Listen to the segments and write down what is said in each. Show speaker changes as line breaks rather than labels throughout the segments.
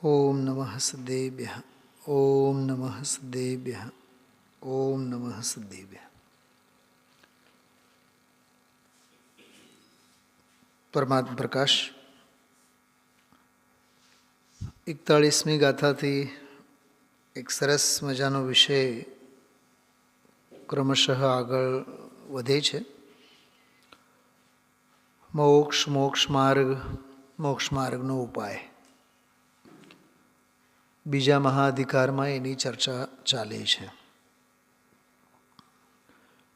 ઓમ નમઃ સદેભ્યઃ. ઓમ નમઃ સદેભ્યઃ. ઓમ નમઃ સદેભ્યઃ. પરમાત્મા પ્રકાશ 41મી ગાથાથી એક સરસ મજાનો વિષય ક્રમશઃ આગળ વધે છે. મોક્ષ માર્ગનો ઉપાય. બીજા મહાઅધિકારમાં એની ચર્ચા ચાલે છે.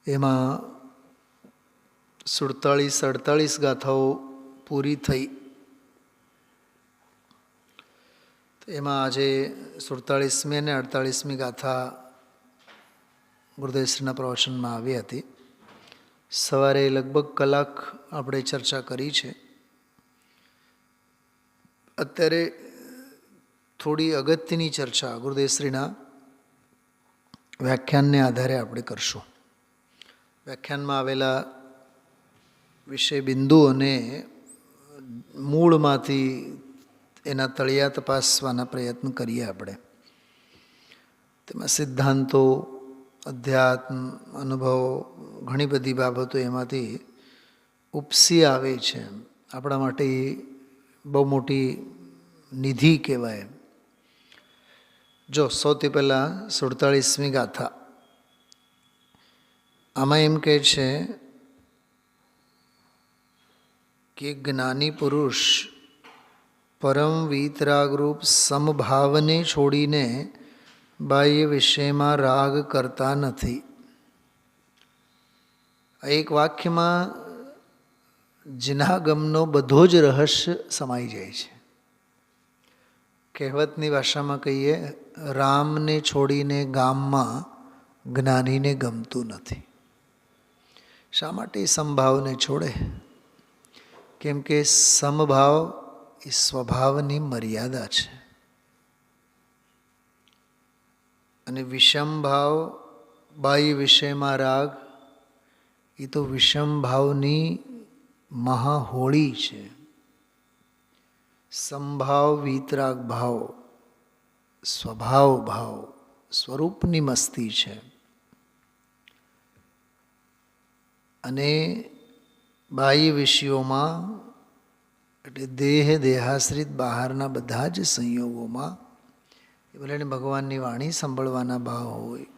એમાં 47-48 ગાથાઓ પૂરી થઈ. એમાં આજે 47મી અને 48મી ગાથા ગુરુદેવશ્રીના પ્રવચનમાં આવી હતી. સવારે લગભગ કલાક આપણે ચર્ચા કરી છે. અત્યારે થોડી અગત્યની ચર્ચા ગુરુદેવશ્રીના વ્યાખ્યાનને આધારે આપણે કરશું. વ્યાખ્યાનમાં આવેલા વિષય બિંદુઓને મૂળમાંથી એના તળિયા તપાસવાના પ્રયત્ન કરીએ આપણે. તેમાં સિદ્ધાંતો, અધ્યાત્મ, અનુભવો, ઘણી બધી બાબતો એમાંથી ઉપસી આવે છે. આપણા માટે બહુ મોટી નિધિ કહેવાય. જો સૌથી પહેલાં 47મી ગાથા. આમાં એમ કહે છે કે જ્ઞાની પુરુષ પરમ વીતરાગરૂપ સમભાવને છોડીને બાહ્ય વિષયમાં રાગ કરતા નથી. એક વાક્યમાં જિનાગમનો બધો જ રહસ્ય સમાઈ જાય છે. કહેવતની ભાષામાં કહીએ, રામને છોડીને ગામમાં જ્ઞાનીને ગમતું નથી. શા માટે સમભાવને છોડે? કેમ કે સમભાવ એ સ્વભાવની મર્યાદા છે અને વિષમભાવ, બાહ્ય વિષયમાં રાગ, એ તો વિષમભાવની મહાહોળી છે. સંભાવ, વીતરાગ ભાવ, સ્વભાવ ભાવ, સ્વરૂપની મસ્તી છે. અને બાહ્ય વિષયોમાં એટલે દેહાશ્રિત બહારના બધા જ સંયોગોમાં એ ભલે ભગવાનની વાણી સાંભળવાના ભાવ હોય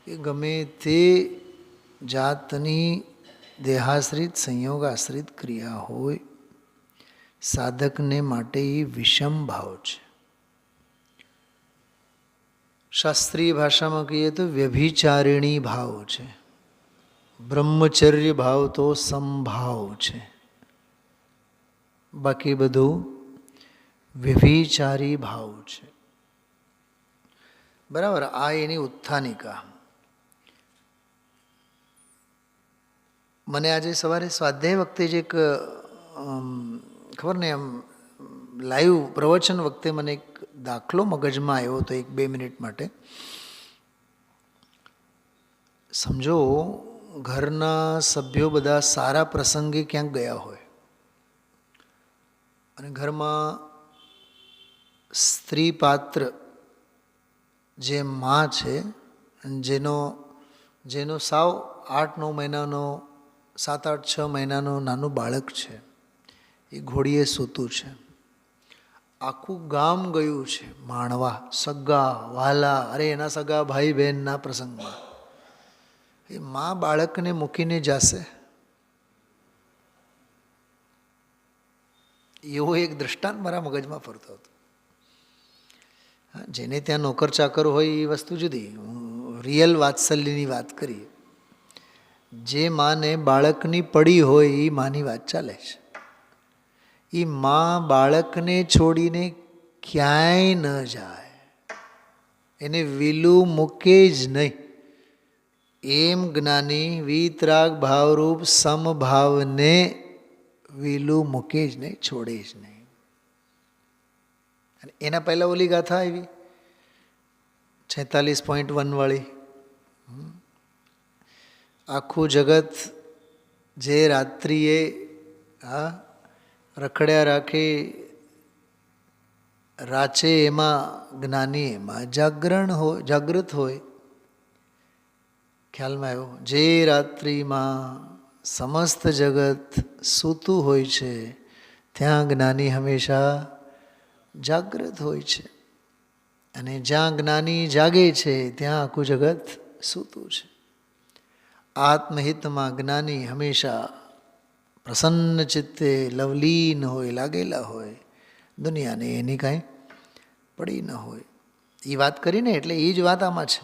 કે ગમે તે જાતની દેહાશ્રિત સંયોગાશ્રિત ક્રિયા હોય, સાધકને માટે એ વિષમ ભાવ છે. શાસ્ત્રીય ભાષામાં કહીએ તો વ્યભિચારિણી ભાવ છે. બ્રહ્મચર્ય ભાવ તો સમભાવ છે. બાકી બધું વ્યભિચારી ભાવ છે. બરાબર. આ એની ઉત્થાનિકા. મને આજે સવારે સ્વાધ્યાય વખતે જ એક ખબર ને એમ લાઈવ પ્રવચન વખતે મને એક દાખલો મગજમાં આવ્યો હતો 1-2 મિનિટ માટે. સમજો ઘરના સભ્યો બધા સારા પ્રસંગે ક્યાંક ગયા હોય અને ઘરમાં સ્ત્રી પાત્ર જે માં છે, જેનો સાવ 8-9 મહિનાનો, 7-8-6 મહિનાનો નાનું બાળક છે, એ ઘોડીએ સૂતું છે. આખું ગામ ગયું છે માણવા, સગા વાલા, અરે એના સગા ભાઈ બહેનના પ્રસંગમાં. એ મા બાળકને મૂકીને જશે? એવો એક દૃષ્ટાંત મારા મગજમાં ફરતો હતો. જેને ત્યાં નોકર ચાકર હોય એ વસ્તુ જુદી, રિયલ વાત્સલ્યની વાત કરીએ. જે માને બાળકની પડી હોય એ માની વાત ચાલે છે. એ મા બાળકને છોડીને ક્યાંય ન જાય, એને વિલું મૂકે જ નહીં. એમ જ્ઞાની વીતરાગ ભાવરૂપ સમભાવને વિલું મૂકે જ નહીં, છોડે જ નહીં. અને એના પહેલાં ઓલી ગાથા આવી 46.1 વાળી. આખું જગત જે રાત્રિએ રખડ્યા રાખે રાચે એમાં જ્ઞાની એમાં જાગૃત હોય. ખ્યાલમાં આવ્યો? જે રાત્રિમાં સમસ્ત જગત સૂતું હોય છે ત્યાં જ્ઞાની હંમેશા જાગૃત હોય છે, અને જ્યાં જ્ઞાની જાગે છે ત્યાં આખું જગત સૂતું છે. આત્મહિતમાં જ્ઞાની હંમેશા પ્રસન્ન ચિત્તે લવલીન હોય, લાગેલા હોય, દુનિયાને એની કાંઈ પડી ન હોય. એ વાત કરીને એટલે એ જ વાત આમાં છે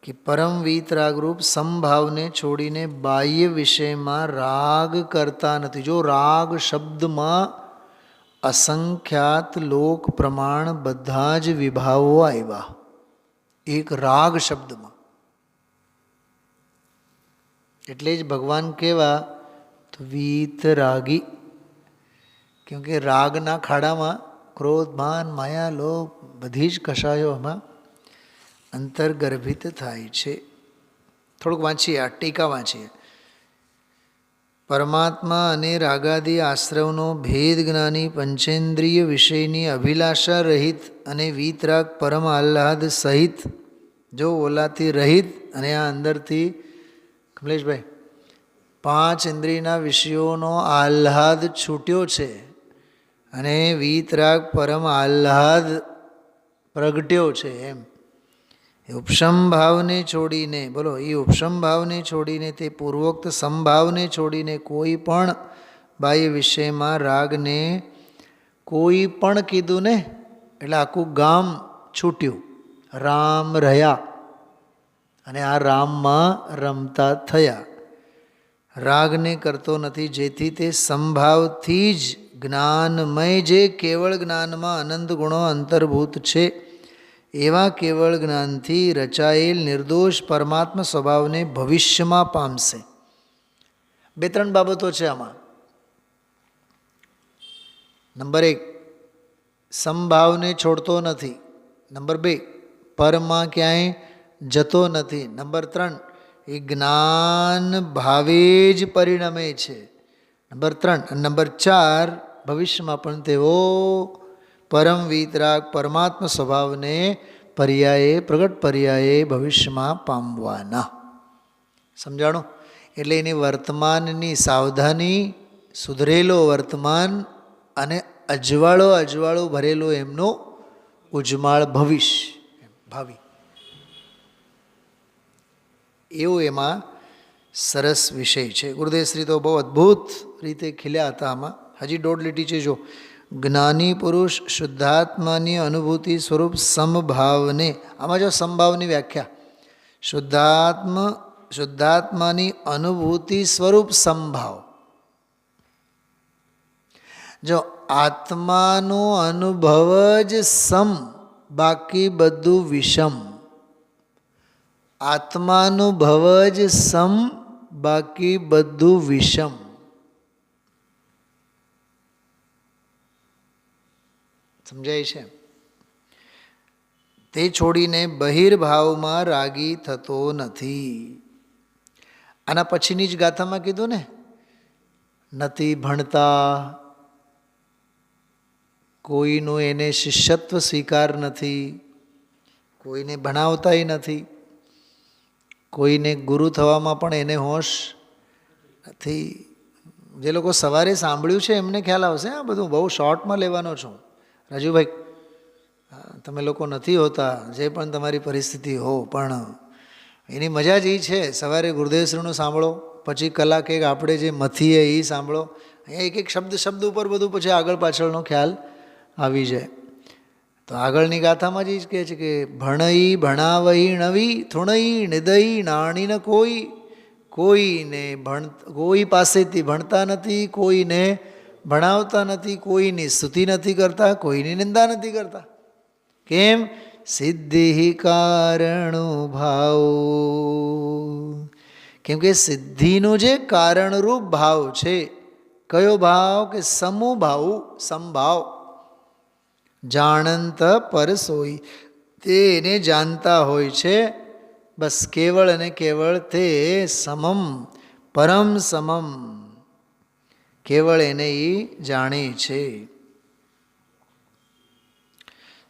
કે પરમ વીતરાગરૂપ સમભાવને છોડીને બાહ્ય વિષયમાં રાગ કરતા નથી. જો રાગ શબ્દમાં અસંખ્યાત લોક પ્રમાણ બધા જ વિભાવો આવ્યા એક રાગ શબ્દમાં. એટલે જ ભગવાન કેવા તો વીતરાગી, કેમકે રાગના ખાડામાં ક્રોધ, માન, માયા, લોભ બધી જ કષાયોમાં અંતર્ગર્ભિત થાય છે. થોડુંક વાંચીએ, આ ટીકા વાંચીએ. પરમાત્મા અને રાગાદી આશ્રવનો ભેદ જ્ઞાની પંચેન્દ્રિય વિષયની અભિલાષા રહિત અને વીતરાગ પરમ આહ્લાદ સહિત, જો ઓલાથી રહિત અને આ અંદરથી કમલેશભાઈ 5 ઇન્દ્રિયના વિષયોનો આહ્લાદ છૂટ્યો છે અને વીતરાગ પરમ આહ્લાદ પ્રગટ્યો છે. એમ ઉપશમ ભાવને છોડીને, બોલો, એ ઉપશમ ભાવને છોડીને, તે પૂર્વોક્ત સમભાવને છોડીને કોઈ પણ બાહ્ય વિષયમાં રાગને કોઈ પણ કીધું ને એટલે આખું ગામ છૂટ્યું. રામ રહ્યા અને આ રામમાં રમતા થયા. રાગને કરતો નથી, જેથી તે સંભાવથી જ જ્ઞાનમય, જે કેવળ જ્ઞાનમાં અનંત ગુણો અંતર્ભૂત છે એવા કેવળ જ્ઞાનથી રચાયેલ નિર્દોષ પરમાત્મા સ્વભાવને ભવિષ્યમાં પામશે. 2-3 બાબતો છે આમાં. નંબર 1, સમભાવને છોડતો નથી. નંબર 2, પરમાં ક્યાંય જતો નથી. નંબર 3, એ જ્ઞાન ભાવે જ પરિણમે છે. નંબર 3. નંબર 4, ભવિષ્યમાં પણ તેઓ પરમ વીતરાગ પરમાત્મા સ્વભાવને પ્રગટ પર્યાયે ભવિષ્યમાં પામવાના. સમજાણું? એટલે એની વર્તમાનની સાવધાની, સુધરેલો વર્તમાન અને અજવાળો ભરેલો એમનો ઉજ્જમાળ ભવિષ્ય, ભાવિ. એવું એમાં સરસ વિષય છે. ગુરુદેવશ્રી તો બહુ અદ્ભુત રીતે ખીલ્યા હતા આમાં. હજી 1.5 લીટી છે. જો જ્ઞાની પુરુષ શુદ્ધાત્માની અનુભૂતિ સ્વરૂપ સમભાવને, આમાં જો સમભાવની વ્યાખ્યા, શુદ્ધાત્માની અનુભૂતિ સ્વરૂપ સમભાવ. જો આત્માનો અનુભવ જ સમ, બાકી બધું વિષમ. આત્માનુભવ જ સમ, બાકી બધું વિષમ. સમજાય છે? તે છોડીને બહિર્ભાવમાં રાગી થતો નથી. આના પછીની જ ગાથામાં કીધું ને, નથી ભણતા, કોઈનું એને શિષ્યત્વ સ્વીકાર નથી, કોઈને ભણાવતાય નથી, કોઈને ગુરુ થવામાં પણ એને હોશ નથી. જે લોકો સવારે સાંભળ્યું છે એમને ખ્યાલ આવશે. આ બધું બહુ શોર્ટમાં લેવાનો છું. રાજુભાઈ, તમે લોકો નથી હોતા, જે પણ તમારી પરિસ્થિતિ હો, પણ એની મજા જ એ છે. સવારે ગુરુદેવશ્રીનું સાંભળો, પછી કલાક એક આપણે જે મથીએ એ સાંભળો. અહીંયા એક શબ્દ ઉપર બધું પછી આગળ પાછળનો ખ્યાલ આવી જાય. તો આગળની ગાથામાં જ એ જ કહે છે કે ભણઈ ભણાવઈ નવી થુણઈ નિદઈ નાણી ન કોઈ પાસેથી ભણતા નથી, કોઈને ભણાવતા નથી, કોઈની સ્તુતિ નથી કરતા, કોઈની નિંદા નથી કરતા. કેમ? સિદ્ધિ કારણો ભાવ. કેમ કે સિદ્ધિનું જે કારણરૂપ ભાવ છે, કયો ભાવ? કે સમુભાવ, સમભાવ. જાણંત પર સોઈ, તે એને જાણતા હોય છે. બસ કેવળ અને કેવળ તે સમમ, પરમ સમમ, કેવળ એને એ જાણે છે.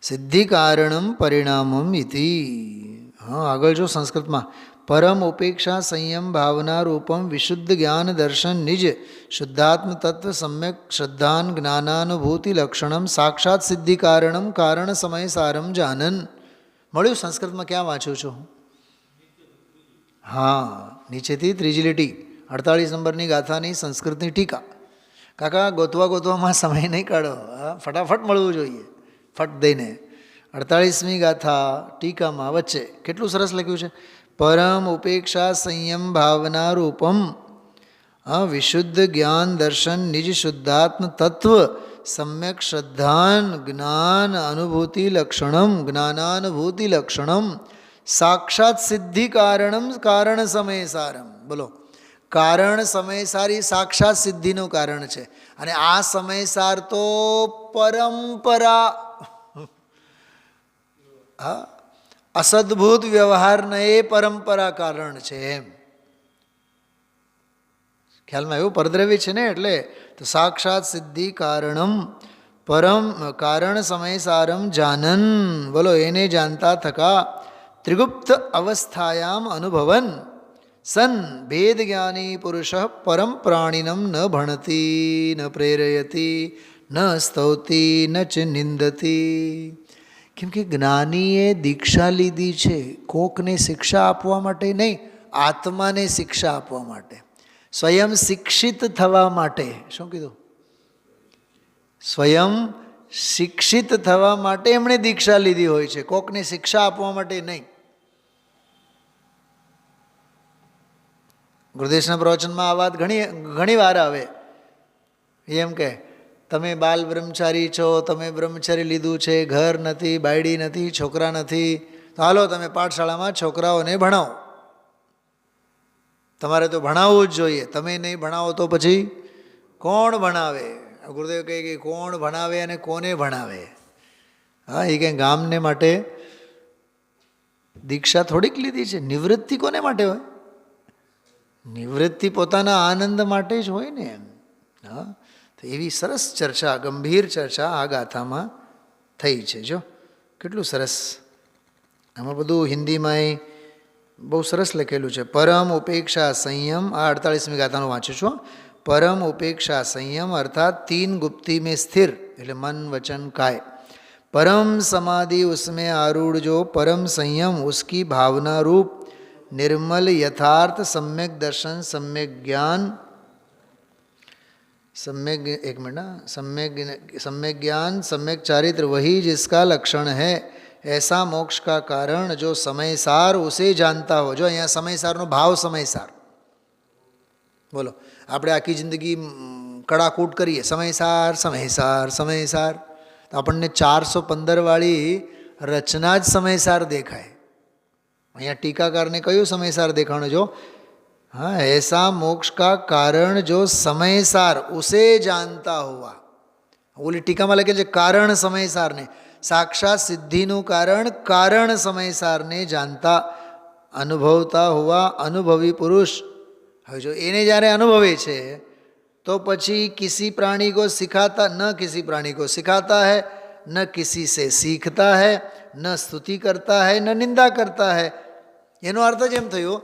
સિદ્ધિ કારણમ પરિણામમ ઇતિ. હા, આગળ જો સંસ્કૃતમાં પરમ ઉપેક્ષા સંયમ ભાવના રૂપમ વિશુદ્ધ જ્ઞાન દર્શન નિજ શુદ્ધાત્મ તત્વ સમ્યક શ્રદ્ધાન જ્ઞાનાનુભૂતિ લક્ષણમ સાક્ષાત સિદ્ધિ કારણમ કારણ સમય સારમ જાનન. મળ્યું સંસ્કૃતમાં? ક્યાં વાંચું છું? હા, નીચેથી ત્રીજી લીટી 48 નંબરની ગાથાની સંસ્કૃતની ટીકા. કાકા ગોતવામાં સમય નહીં કાઢો, ફટાફટ મળવું જોઈએ, ફટ દઈને. 48મી ગાથા ટીકામાં વચ્ચે કેટલું સરસ લખ્યું છે. પરમ ઉપેક્ષા સંયમ ભાવના રૂપમ વિશુદ્ધ જ્ઞાન દર્શન નિજ શુદ્ધાત્મ તત્વ સમ્યક શ્રદ્ધાન જ્ઞાન અનુભૂતિ લક્ષણમ જ્ઞાનાનુભૂતિ લક્ષણમ સાક્ષાત સિદ્ધિ કારણમ કારણ સમય સારમ. બોલો, કારણ સમયસાર એ સાક્ષાત સિદ્ધિનું કારણ છે. અને આ સમયસાર તો પરંપરા, હા, અસદભૂત વ્યવહારને એ પરંપરા કારણ છે. એમ ખ્યાલમાં એવું પરદ્રવ્ય છે ને, એટલે તો સાક્ષાત સિદ્ધિ કારણમ પરમ કારણ સમયસારમ જાનન. બોલો, એને જાણતા થકા ત્રિગુપ્ત અવસ્થાયામ અનુભવન સન ભેદ જ્ઞાની પુરુષ પરમ પ્રાણિનમ ન ભણતી ન પ્રેરયતી ન સ્તૌતી ન ચ નિંદતી. કેમ કે જ્ઞાનીએ દીક્ષા લીધી છે કોકને શિક્ષા આપવા માટે નહીં, આત્માને શિક્ષા આપવા માટે, સ્વયં શિક્ષિત થવા માટે. શું કીધું? સ્વયં શિક્ષિત થવા માટે એમણે દીક્ષા લીધી હોય છે, કોકને શિક્ષા આપવા માટે નહીં. ગુરુદેવના પ્રવચનમાં આ વાત ઘણી વાર આવે. એમ કે તમે બાલ બ્રહ્મચારી છો, તમે બ્રહ્મચારી લીધું છે, ઘર નથી, બાયડી નથી, છોકરા નથી, તો હાલો તમે પાઠશાળામાં છોકરાઓને ભણાવો. તમારે તો ભણાવવું જ જોઈએ. તમે નહીં ભણાવો તો પછી કોણ ભણાવે? ગુરુદેવ કહે કે કોણ ભણાવે અને કોને ભણાવે? હા, એ કંઈ ગામને માટે દીક્ષા થોડીક લીધી છે. નિવૃત્તિ કોને માટે હોય? નિવૃત્તિ પોતાના આનંદ માટે જ હોય ને. એમ હા, તો એવી સરસ ચર્ચા, ગંભીર ચર્ચા આ ગાથામાં થઈ છે. જો કેટલું સરસ, આમાં બધું હિન્દીમાં બહુ સરસ લખેલું છે. પરમ ઉપેક્ષા સંયમ, આ 48મી ગાથાનું વાંચું છું. परम उपेक्षा संयम अर्थात 3 गुप्ती में स्थिर, એટલે मन वचन काय. परम समाधि उसमें आरूढ़ जो परम संयम उसकी भावना रूप निर्मल यथार्थ सम्यक दर्शन सम्यक ज्ञान सम्यक ज्ञान सम्यक चारित्र वही जिसका लक्षण है. ऐसा मोक्ष का कारण जो समयसार उसे जानता हो. जो અહીંયા સમયસારનો ભાવ સમયસાર. બોલો, આપણે આખી જિંદગી કડાકૂટ કરીએ, સમયસાર સમયસાર સમયસાર, તો આપણને 415 વાળી રચના જ સમયસાર દેખાય. અહીંયા ટીકાકારને કયું સમયસાર દેખાણું? જો हाँ, ऐसा मोक्ष का कारण जो समयसार उसे जानता हुआ. ઓલી ટીકામાં લખે છે કારણ સમયસારને, સાક્ષાત સિદ્ધિનું કારણ કારણ સમયસારને જાણતા અનુભવતા હુआ અનુભવી પુરુષ. હવે જો એને જ્યારે અનુભવે છે તો પછી किसी प्राणी को सिखाता न किसी प्राणी को सिखाता है, न किसी से सीखता है, न स्तुति करता है, न निंदा करता है. એનો અર્થ જ એમ થયો,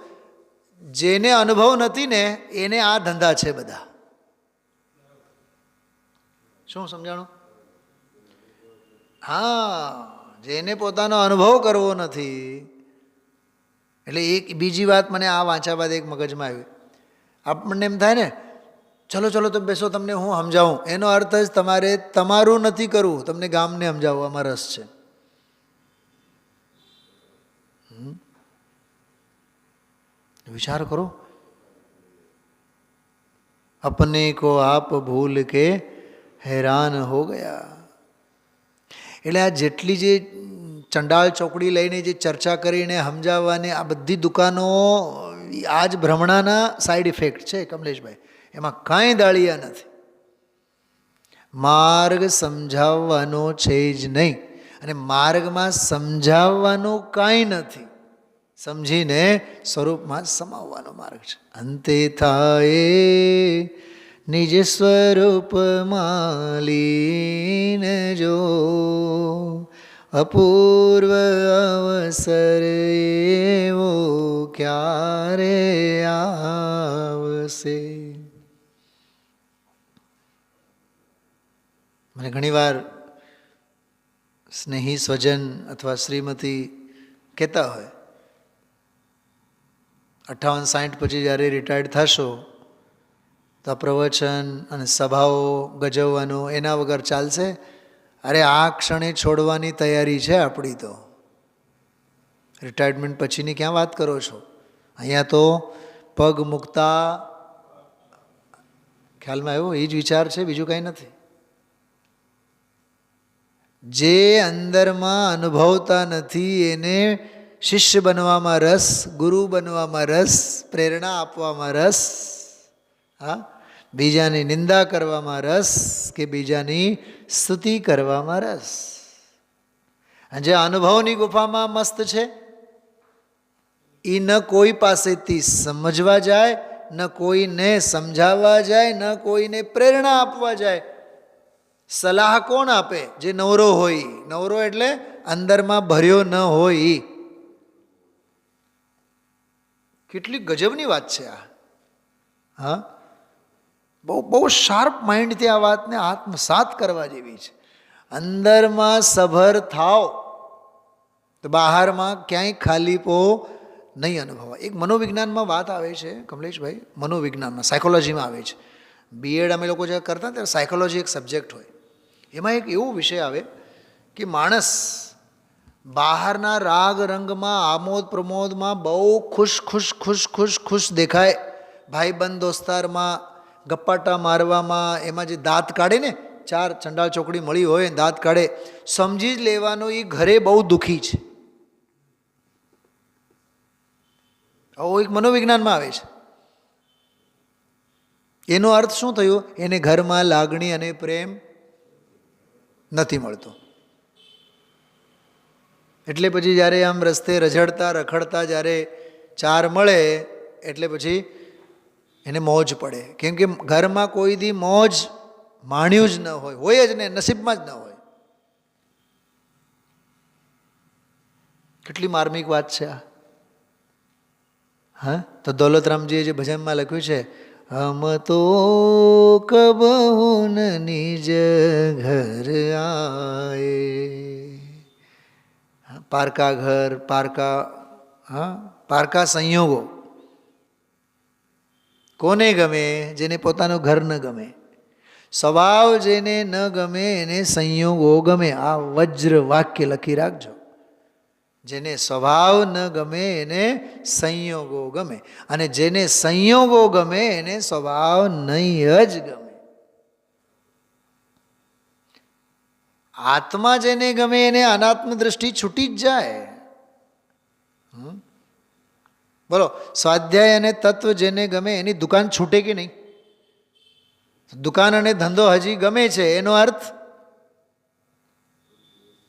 જેને અનુભવ નથી ને એને આ ધંધા છે બધા. શું સમજાણું? હા, જેને પોતાનો અનુભવ કરવો નથી. એટલે એક બીજી વાત મને આ વાંચ્યા બાદ એક મગજમાં આવી. આપણને એમ થાય ને, ચલો ચલો તો બેસો, તમને હું સમજાવું. એનો અર્થ જ તમારે તમારું નથી કરવું, તમને ગામને સમજાવવામાં રસ છે. विचार करो. अपने को आप भूल के हैरान हो गया. એટલે આ જેટલી જે ચંડાળ ચોકડી લઈને જે ચર્ચા કરીને સમજાવવાની આ બધી દુકાનો આ જ ભ્રમણાના સાઈડ ઇફેક્ટ છે કમલેશભાઈ. એમાં કાંઈ દાળિયા નથી. માર્ગ સમજાવવાનો છે જ નહીં, અને માર્ગમાં સમજાવવાનું કાંઈ નથી. સમજીને સ્વરૂપમાં સમાવવાનો માર્ગ છે. અંતે થાય નિજ સ્વરૂપમાં લીન જો અપૂર્વ અવસર એવો ક્યારે આવશે. મને ઘણીવાર સ્નેહી સ્વજન અથવા શ્રીમતી કહેતા હોય 58-60 પછી જ્યારે રિટાયર્ડ થશો તો પ્રવચન અને સભાઓ ગજવવાનું એના વગર ચાલશે? અરે આ ક્ષણે છોડવાની તૈયારી છે આપણી તો. રિટાયરમેન્ટ પછીની ક્યાં વાત કરો છો? અહીંયા તો પગ મૂકતા ખ્યાલમાં આવ્યો એ જ વિચાર છે, બીજું કંઈ નથી. જે અંદરમાં અનુભવતા નથી એને શિષ્ય બનવામાં રસ, ગુરુ બનવામાં રસ, પ્રેરણા આપવામાં રસ, હા, બીજાની નિંદા કરવામાં રસ કે બીજાની સ્તુતિ કરવામાં રસ. અને જે અનુભવની ગુફામાં મસ્ત છે એ ન કોઈ પાસેથી સમજવા જાય, ન કોઈને સમજાવવા જાય, ન કોઈને પ્રેરણા આપવા જાય. સલાહ કોણ આપે? જે નવરો હોય. નવરો એટલે અંદરમાં ભર્યો ન હોય. કેટલી ગજબની વાત છે આ. હા, બહુ શાર્પ માઇન્ડથી આ વાતને આત્મસાત કરવા જેવી છે. અંદરમાં સભર થાવ તો બહારમાં ક્યાંય ખાલીપો નહીં અનુભવાય. એક મનોવિજ્ઞાનમાં વાત આવે છે કમલેશભાઈ, મનોવિજ્ઞાનમાં, સાયકોલોજીમાં આવે છે. બીએડ અમે લોકો જે કરતા ત્યારે સાયકોલોજી એક સબ્જેક્ટ હોય. એમાં એક એવો વિષય આવે કે માણસ બહારના રાગ રંગમાં, આમોદ પ્રમોદમાં બહુ ખુશ દેખાય. ભાઈબંધ દોસ્તારમાં ગપ્પાટા મારવામાં, એમાં જે દાંત કાઢે ને, 4 ચંડાળ ચોકડી મળી હોય દાંત કાઢે, સમજી જ લેવાનો એ ઘરે બહુ દુઃખી છે. આવો એક મનોવિજ્ઞાનમાં આવે છે. એનો અર્થ શું થયો? એને ઘરમાં લાગણી અને પ્રેમ નથી મળતો. એટલે પછી જ્યારે આમ રસ્તે રઝળતા રખડતા જ્યારે 4 મળે એટલે પછી એને મોજ પડે. કેમ કે ઘરમાં કોઈ દી મોજ માણ્યું જ ન હોય જ ને, નસીબમાં જ ન હોય. કેટલી માર્મિક વાત છે આ. હા, તો દૌલતરામજીએ જે ભજનમાં લખ્યું છે, હમ તો કબહુ નિજ ઘર આએ. પારકા ઘર, પારકા સંયોગો કોને ગમે? જેને પોતાનું ઘર ન ગમે. સ્વભાવ જેને ન ગમે એને સંયોગો ગમે. આ વજ્ર વાક્ય લખી રાખજો. જેને સ્વભાવ ન ગમે એને સંયોગો ગમે, અને જેને સંયોગો ગમે એને સ્વભાવ નહીં જ ગમે. આત્મા જેને ગમે એને અનાત્મ દ્રષ્ટિ છૂટી જ જાય. બોલો, સ્વાધ્યાય અને તત્વ જેને ગમે એની દુકાન છૂટે કે નહીં? દુકાન અને ધંધો હજી ગમે છે, એનો અર્થ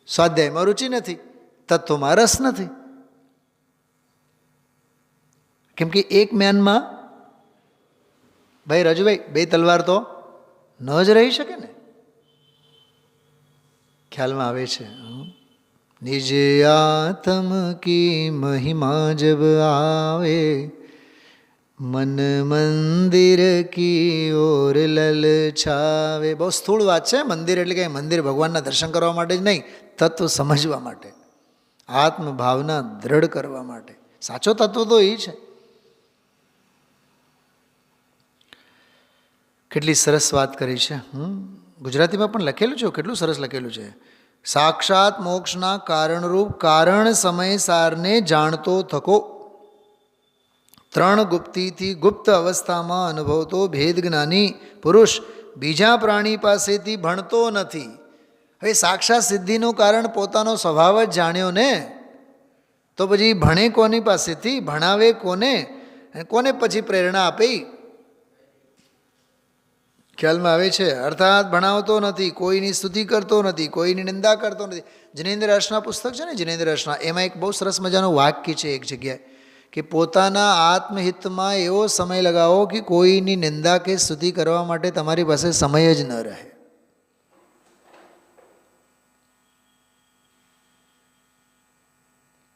સ્વાધ્યાયમાં રુચિ નથી, તત્વમાં રસ નથી. કેમ કે એક મ્યાનમાં ભાઈ રાજુભાઈ 2 તલવાર તો ન જ રહી શકે ને. ખ્યાલમાં આવે છે, નિજ આત્મ કી મહિમા જબ આવે, મન મંદિર કી ઓર લલચાવે. બહુ સ્થૂળ વાત છે. મંદિર એટલે કે મંદિર ભગવાનના દર્શન કરવા માટે જ નહીં, તત્વ સમજવા માટે, આત્મભાવના દ્રઢ કરવા માટે. સાચો તત્વ તો એ છે. કેટલી સરસ વાત કરી છે. ગુજરાતીમાં પણ લખેલું છે, કેટલું સરસ લખેલું છે. સાક્ષાત મોક્ષના કારણરૂપ કારણ સમય સારને જાણતો થકો, 3 ગુપ્તિથી ગુપ્ત અવસ્થામાં અનુભવતો ભેદ જ્ઞાની પુરુષ બીજા પ્રાણી પાસેથી ભણતો નથી. હવે સાક્ષાત સિદ્ધિનું કારણ પોતાનો સ્વભાવ જ જાણ્યો ને, તો પછી ભણે કોની પાસેથી? ભણાવે કોને? અને કોને પછી પ્રેરણા આપે? ખ્યાલમાં આવે છે. અર્થાત ભણાવતો નથી, કોઈની સ્તુતિ કરતો નથી, કોઈની નિંદા કરતો નથી. જિનેન્દ્ર રસના પુસ્તક છે ને, જિનેન્દ્ર રસના, એમાં એક બહુ સરસ મજાનું વાક્ય છે એક જગ્યાએ, કે પોતાના આત્મહિતમાં એવો સમય લગાવો કે કોઈની નિંદા કે સ્તુતિ કરવા માટે તમારી પાસે સમય જ ન રહે.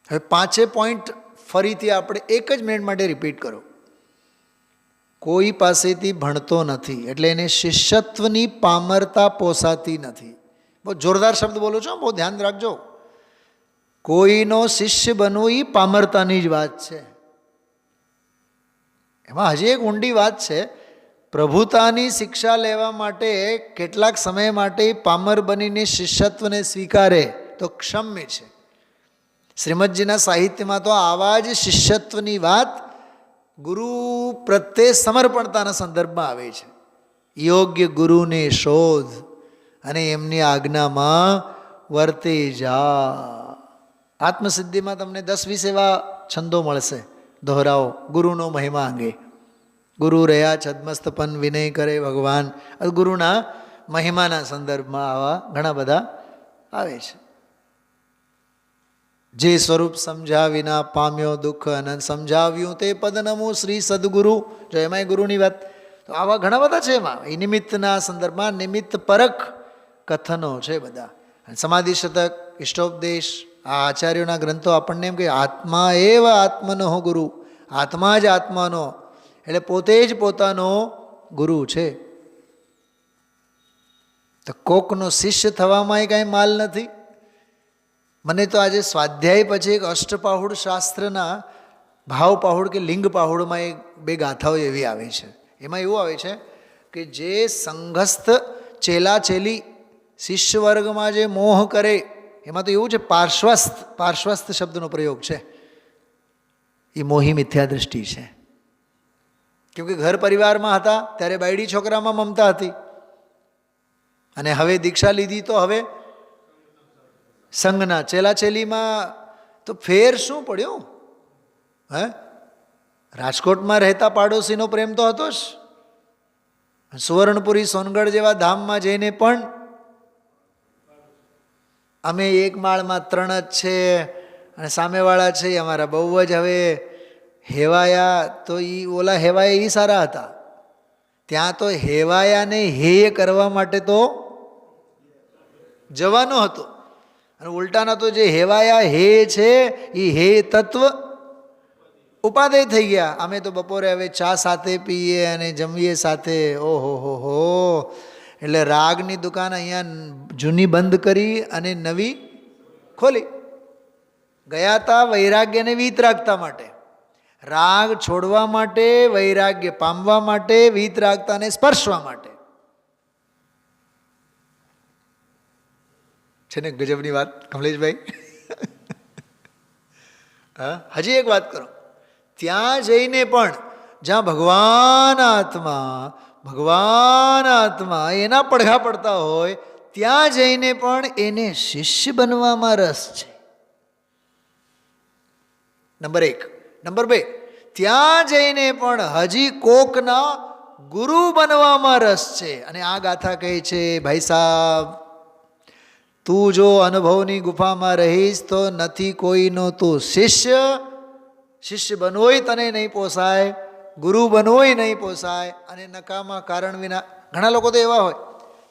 હવે 5 પોઈન્ટ ફરીથી આપણે એક જ મિનિટ માટે રિપીટ કરો. કોઈ પાસેથી ભણતો નથી એટલે એને શિષ્યત્વની પામરતા પોસાતી નથી. બહુ જોરદાર શબ્દ બોલું છું, બહુ ધ્યાન રાખજો. કોઈનો શિષ્ય બનવું એ પામરતાની જ વાત છે. એમાં હજી એક ઊંડી વાત છે. પ્રભુતાની શિક્ષા લેવા માટે કેટલાક સમય માટે પામર બનીને શિષ્યત્વને સ્વીકારે તો ક્ષમ્ય છે. શ્રીમદજીના સાહિત્યમાં તો આવા જ શિષ્યત્વની વાત ગુરુ પ્રત્યે સમર્પણતાના સંદર્ભમાં આવે છે. યોગ્ય ગુરુને શોધ અને એમની આજ્ઞામાં વર્તે જા. આત્મસિદ્ધિમાં તમને 10-20 એવા છંદો મળશે, દોહરાઓ ગુરુનો મહિમા અંગે. ગુરુ રહ્યા છદ્મસ્તપન વિનય કરે ભગવાન. ગુરુના મહિમાના સંદર્ભમાં આવા ઘણા બધા આવે છે. જે સ્વરૂપ સમજ્યા વિના પામ્યો દુઃખ અનંત, સમજાવ્યું તે પદ નમો શ્રી સદગુરુ. જો એમાંય ગુરુની વાત, તો આવા ઘણા બધા છે. એમાં એ નિમિત્તના સંદર્ભમાં નિમિત્ત પરક કથનો છે બધા. સમાધિ શતક, ઇષ્ટોપદેશ, આ આચાર્યોના ગ્રંથો આપણને એમ કે આત્મા એવ આત્મનો ગુરુ, આત્મા જ આત્માનો, એટલે પોતે જ પોતાનો ગુરુ છે. તો કોકનો શિષ્ય થવામાં કાંઈ માલ નથી. મને તો આજે સ્વાધ્યાય પછી એક અષ્ટપાહુડ શાસ્ત્રના ભાવ પાહુડ કે લિંગ પાહુડમાં એક 2 ગાથાઓ એવી આવે છે. એમાં એવું આવે છે કે જે સંઘસ્થ ચેલા ચેલી શિષ્ય વર્ગમાં જે મોહ કરે, એમાં તો એવું છે પાર્શ્વસ્થ શબ્દનો પ્રયોગ છે. એ મોહી મિથ્યા દૃષ્ટિ છે. કેમકે ઘર પરિવારમાં હતા ત્યારે બાયડી છોકરામાં મમતા હતી, અને હવે દીક્ષા લીધી તો હવે સંઘના ચેલાચેલીમાં તો ફેર શું પડ્યો? હે, રાજકોટમાં રહેતા પાડોશીનો પ્રેમ તો હતો જ. સુવર્ણપુરી સોનગઢ જેવા ધામમાં જઈને પણ અમે એક માળમાં 3 જ છે અને સામેવાળા છે અમારા બહુ જ હવે હેવાયા, તો એ ઓલા હેવાયા એ સારા હતા. ત્યાં તો હેવાયાને હેય કરવા માટે તો જવાનો હતો, અને ઉલટાના તો જે હેવાયા હે છે એ હે તત્વ ઉપાદેય થઈ ગયા. અમે તો બપોરે હવે ચા સાથે પીએ અને જમીએ સાથે. ઓહો હો. એટલે રાગની દુકાન અહીંયા જૂની બંધ કરી અને નવી ખોલી. ગયા હતા વૈરાગ્યને વીતરાગતા માટે, રાગ છોડવા માટે, વૈરાગ્ય પામવા માટે, વીતરાગતાને સ્પર્શવા માટે. છે ને ગજબની વાત કમલેશભાઈ? હા, હજી એક વાત કરો. ત્યાં જઈને પણ જ્યાં ભગવાન આત્મા એના પડઘા પડતા હોય, ત્યાં જઈને પણ એને શિષ્ય બનવામાં રસ છે. નંબર 1. નંબર 2, ત્યાં જઈને પણ હજી કોકના ગુરુ બનવામાં રસ છે. અને આ ગાથા કહે છે, ભાઈ સાહેબ, તું જો અનુભવની ગુફામાં રહીશ તો નથી કોઈનો તું શિષ્ય. શિષ્ય બનવોય તને નહીં પોસાય, ગુરુ બનવોય નહીં પોસાય. અને નકામા કારણ વિના ઘણા લોકો તો એવા હોય,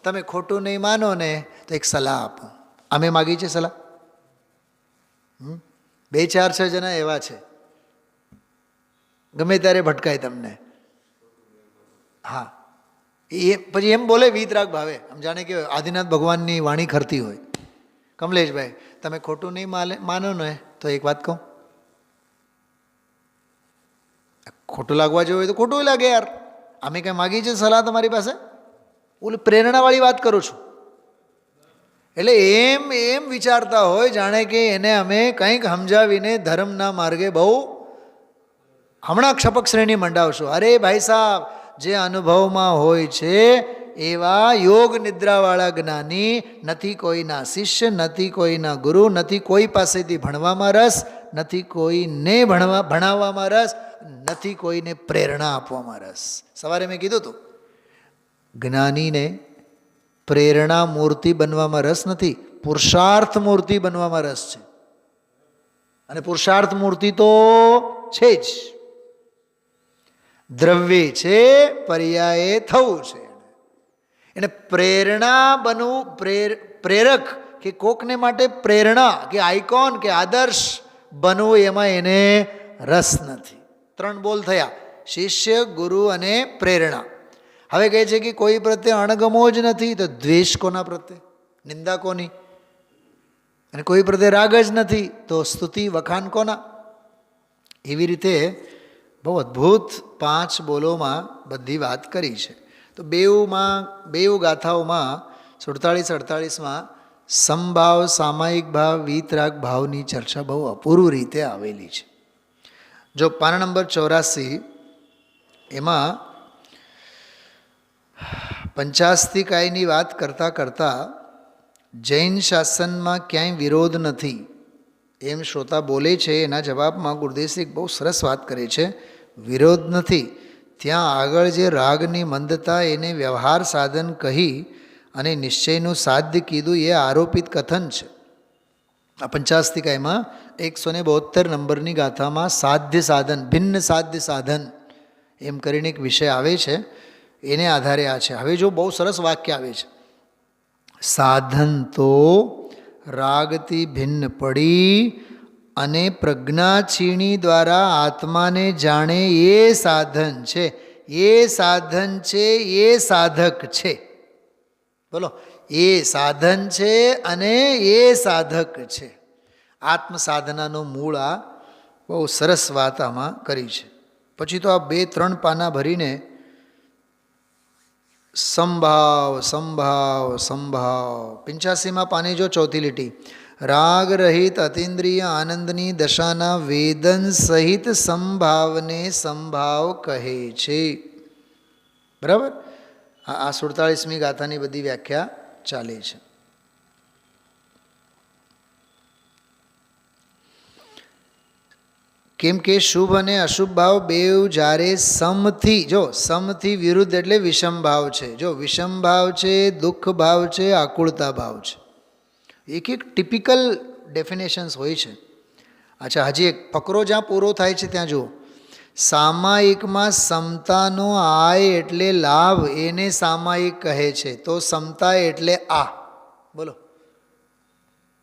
તમે ખોટું નહીં માનો ને તો એક સલાહ આપો. અમે માગી છે સલાહ, 2-4-6 જણા એવા છે, ગમે ત્યારે ભટકાય તમને. હા, એ પછી એમ બોલે વીતરાગ ભાવે, આમ જાણે કે આદિનાથ ભગવાનની વાણી ખરતી હોય. કમલેશભાઈ, તમે ખોટું નહીં માનો ને તો એક વાત કહું, ખોટું લાગવા જેવું હોય તો ખોટું લાગે યાર. અમે કંઈ માગી છે સલાહ તમારી પાસે? ઓલી પ્રેરણાવાળી વાત કરું છું. એટલે એમ વિચારતા હોય જાણે કે એને અમે કંઈક સમજાવીને ધર્મના માર્ગે બહુ હમણાં ક્ષપક શ્રેણી મંડાવશું. અરે ભાઈ સાહેબ, જે અનુભવમાં હોય છે એવા યોગ નિદ્રાવાળા જ્ઞાની નથી કોઈના શિષ્ય, નથી કોઈના ગુરુ, નથી કોઈ પાસેથી ભણવામાં રસ, નથી કોઈને ભણાવવામાં રસ, નથી કોઈને પ્રેરણા આપવામાં રસ. સવારે મેં કીધું હતું, જ્ઞાનીને પ્રેરણા મૂર્તિ બનવામાં રસ નથી, પુરુષાર્થ મૂર્તિ બનવામાં રસ છે. અને પુરુષાર્થ મૂર્તિ તો છે જ, દ્રવ્ય છે, પર્યાયે થવું છે. એને પ્રેરણા બનવું, પ્રેરક કે કોકને માટે પ્રેરણા કે આઇકોન કે આદર્શ બનવું એમાં એને રસ નથી. 3 બોલ થયા: શિષ્ય, ગુરુ અને પ્રેરણા. હવે કહે છે કે કોઈ પ્રત્યે અણગમો જ નથી, તો દ્વેષ કોના પ્રત્યે, નિંદા કોની? અને કોઈ પ્રત્યે રાગ જ નથી, તો સ્તુતિ વખાણ કોના? એવી રીતે બહુ અદ્ભુત 5 બોલોમાં બધી વાત કરી છે. તો બેઉ ગાથાઓમાં 47-48માં સમભાવ, સામાયિક ભાવ, વીતરાગ ભાવની ચર્ચા બહુ અપૂર્વ રીતે આવેલી છે. જો પાના નંબર 84 એમાં પંચાસ્તિકાયની વાત કરતાં કરતાં જૈન શાસનમાં ક્યાંય વિરોધ નથી એમ શ્રોતા બોલે છે. એના જવાબમાં ગુરુદેવસિંહ બહુ સરસ વાત કરે છે. વિરોધ નથી, ત્યાં આગળ જે રાગની મંદતા એને વ્યવહાર સાધન કહી અને નિશ્ચયનું સાધ્ય કીધું, એ આરોપિત કથન છે. આ પંચાસ્તિકાયમાં 172 નંબરની ગાથામાં સાધ્ય સાધન, ભિન્ન સાધ્ય સાધન એમ કરીને એક વિષય આવે છે, એને આધારે આ છે. હવે જો બહુ સરસ વાક્ય આવે છે: સાધન તો રાગથી ભિન્ન પડી અને પ્રજ્ઞા છીણી દ્વારા આત્માને જાણે એ સાધન છે, એ સાધન છે, એ સાધક છે. બોલો, એ સાધન છે અને એ સાધક છે. આત્મ સાધનાનું મૂળ આ બહુ સરસ વાત આમાં કરી છે. પછી તો આ 2-3 પાના ભરીને સંભાવ સંભાવ સંભાવ. 85માં પાને જો ચોથી લીટી: રાગ રહિત અતિન્દ્રિય આનંદની દશાના વેદન સહિત સંભાવને સંભાવ કહે છે. બરાબર? આ 47મી ગાથાની બધી વ્યાખ્યા ચાલે છે. કેમ કે શુભ અને અશુભ ભાવ બેઉ જ્યારે સમથી, જો સમથી વિરુદ્ધ એટલે વિષમ ભાવ છે. જો વિષમ ભાવ છે, દુઃખ ભાવ છે, આકુળતા ભાવ છે. એક ટિપિકલ ડેફિનેશન્સ હોય છે. અચ્છા, હજી એક ફકરો જ્યાં પૂરો થાય છે ત્યાં જુઓ: સામાયિકમાં સમતાનો આય એટલે લાભ, એને સામાયિક કહે છે. તો સમતા એટલે આ. બોલો,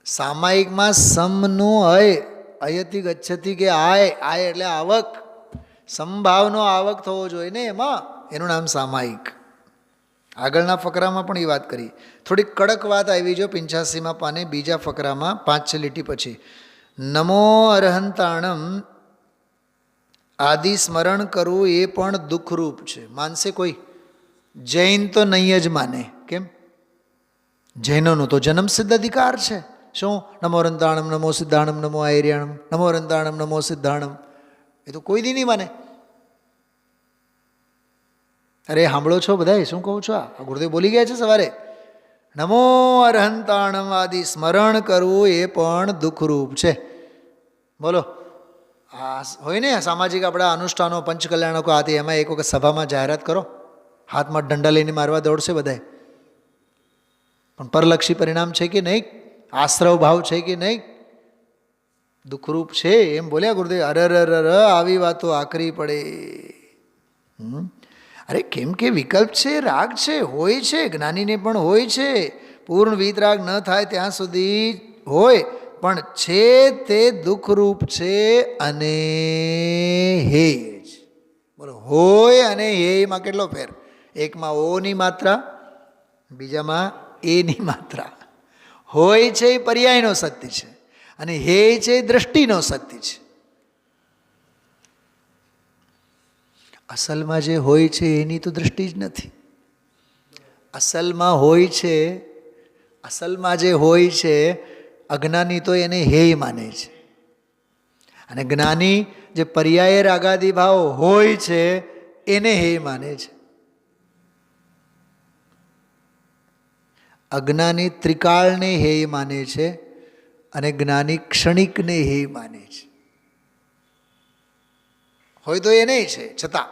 સામાયિકમાં સમનો અય, અયથી ગચ્છતી કે આય એટલે આવક, સમભાવનો આવક થવો જોઈએ ને એમાં, એનું નામ સામાયિક. આગળના ફકરામાં પણ એ વાત કરી. થોડીક કડક વાત આવી જો 85માં પાને બીજા ફકરામાં 5-6 લીટી પછી: નમો અરહંતાણમ આદિ સ્મરણ કરવું એ પણ દુઃખરૂપ છે. માનશે કોઈ? જૈન તો નહીં જ માને. કેમ? જૈનોનો તો જન્મસિદ્ધ અધિકાર છે. શું? નમો અરહંતાણમ, નમો સિદ્ધાણમ, નમો આયર્યાણમ, નમો અરહંતાણમ, નમો સિદ્ધાણમ. એ તો કોઈ દી નહીં માને. અરે સાંભળો છો બધા? શું કહું છો? આ ગુરુદેવ બોલી ગયા છે સવારે. નમો અરહંતાણમ આદિ સ્મરણ કરવું એ પણ દુઃખરૂપ છે. બોલો, આ હોય ને સામાજિક આપણા અનુષ્ઠાનો, પંચકલ્યાણકો આથી, એમાં એક વખત સભામાં જાહેરાત કરો, હાથમાં દંડા લઈને મારવા દોડશે બધાય. પણ પરલક્ષી પરિણામ છે કે નહીં? આશ્રવ ભાવ છે કે નહીં? દુઃખરૂપ છે એમ બોલ્યા ગુરુદેવ. અરર આવી વાતો આકરી પડે. અરે કેમ કે વિકલ્પ છે, રાગ છે, હોય છે, જ્ઞાનીને પણ હોય છે. પૂર્ણ વીતરાગ ન થાય ત્યાં સુધી હોય, પણ છે તે દુઃખરૂપ છે અને હેય છે. બોલો, હોય અને હેયમાં કેટલો ફેર? એકમાં ઓની માત્રા, બીજામાં એની માત્રા. હોય છે એ પર્યાયનો સત્ય છે અને હેય છે એ દ્રષ્ટિનો સત્ય છે. અસલમાં જે હોય છે એની તો દૃષ્ટિ જ નથી. અસલમાં હોય છે, અસલમાં જે હોય છે, અજ્ઞાની તો એને હેય માને છે, અને જ્ઞાની જે પર્યાય રાગાદી ભાવ હોય છે એને હેય માને છે. અજ્ઞાની ત્રિકાળને હેય માને છે અને જ્ઞાની ક્ષણિકને હેય માને છે. હોય તો એ નહીં છે છતાં.